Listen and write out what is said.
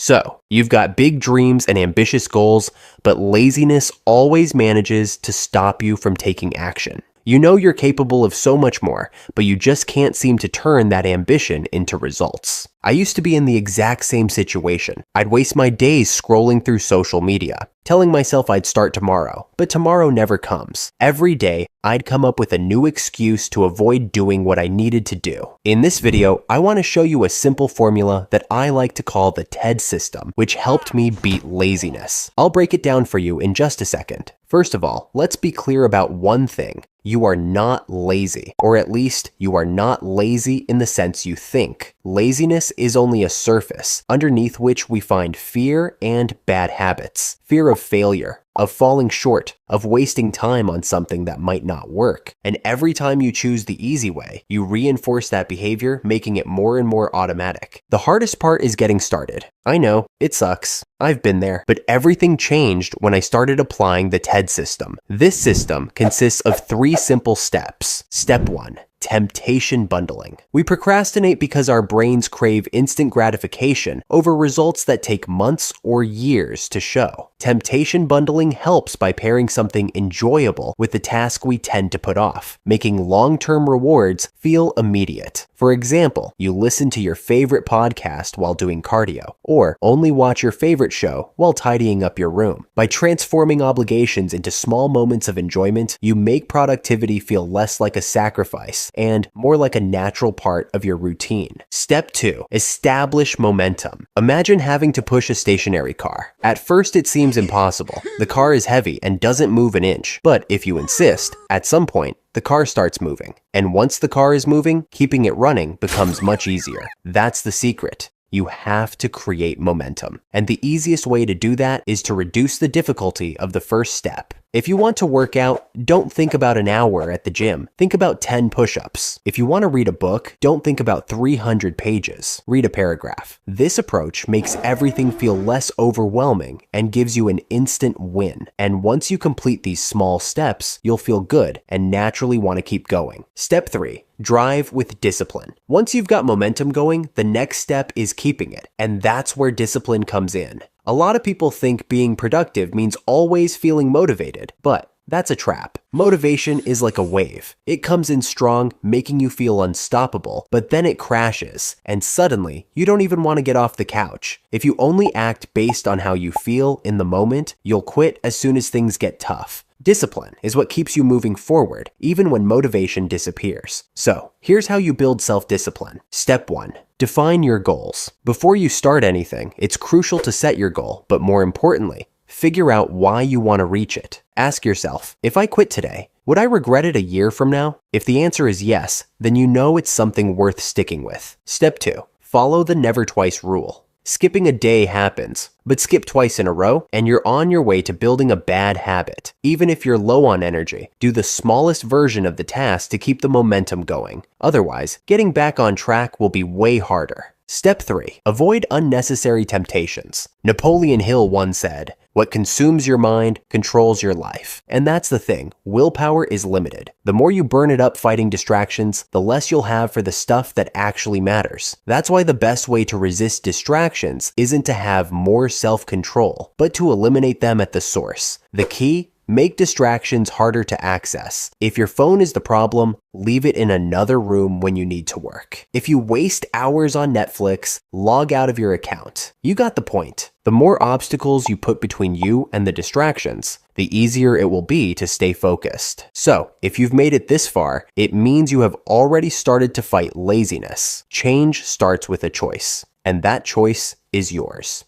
So, you've got big dreams and ambitious goals, but laziness always manages to stop you from taking action. You know you're capable of so much more, but you just can't seem to turn that ambition into results. I used to be in the exact same situation. I'd waste my days scrolling through social media, telling myself I'd start tomorrow, but tomorrow never comes. Every day, I'd come up with a new excuse to avoid doing what I needed to do. In this video, I want to show you a simple formula that I like to call the TED system, which helped me beat laziness. I'll break it down for you in just a second. First of all, let's be clear about one thing. You are not lazy, or at least you are not lazy in the sense you think. Laziness is only a surface, underneath which we find fear and bad habits. Fear of failure, of falling short, of wasting time on something that might not work. And every time you choose the easy way, you reinforce that behavior, making it more and more automatic. The hardest part is getting started. I know, it sucks. I've been there. But everything changed when I started applying the TED system. This system consists of 3 simple steps. Step 1. Temptation bundling. We procrastinate because our brains crave instant gratification over results that take months or years to show. Temptation bundling helps by pairing something enjoyable with the task we tend to put off, making long-term rewards feel immediate. For example, you listen to your favorite podcast while doing cardio, or only watch your favorite show while tidying up your room. By transforming obligations into small moments of enjoyment, you make productivity feel less like a sacrifice and more like a natural part of your routine. Step 2. Establish momentum. Imagine having to push a stationary car. At first it seems impossible. The car is heavy and doesn't move an inch. But if you insist, at some point, the car starts moving. And once the car is moving, keeping it running becomes much easier. That's the secret. You have to create momentum. And the easiest way to do that is to reduce the difficulty of the first step. If you want to work out, don't think about an hour at the gym. Think about 10 push-ups. If you want to read a book, don't think about 300 pages. Read a paragraph. This approach makes everything feel less overwhelming and gives you an instant win. And once you complete these small steps, you'll feel good and naturally want to keep going. Step 3. Drive with discipline. Once you've got momentum going, the next step is keeping it. And that's where discipline comes in. A lot of people think being productive means always feeling motivated, but that's a trap. Motivation is like a wave. It comes in strong, making you feel unstoppable, but then it crashes, and suddenly, you don't even want to get off the couch. If you only act based on how you feel in the moment, you'll quit as soon as things get tough. Discipline is what keeps you moving forward, even when motivation disappears. So, here's how you build self-discipline. Step 1. Define your goals. Before you start anything, it's crucial to set your goal, but more importantly, figure out why you want to reach it. Ask yourself, if I quit today, would I regret it a year from now? If the answer is yes, then you know it's something worth sticking with. Step 2. Follow the never twice rule. Skipping a day happens, but skip twice in a row and you're on your way to building a bad habit. Even if you're low on energy, do the smallest version of the task to keep the momentum going. Otherwise, getting back on track will be way harder. Step 3. Avoid unnecessary temptations. Napoleon Hill once said, "What consumes your mind controls your life." And that's the thing, willpower is limited. The more you burn it up fighting distractions, the less you'll have for the stuff that actually matters. That's why the best way to resist distractions isn't to have more self-control, but to eliminate them at the source. The key? Make distractions harder to access. If your phone is the problem, leave it in another room when you need to work. If you waste hours on Netflix, log out of your account. You got the point. The more obstacles you put between you and the distractions, the easier it will be to stay focused. So, if you've made it this far, it means you have already started to fight laziness. Change starts with a choice, and that choice is yours.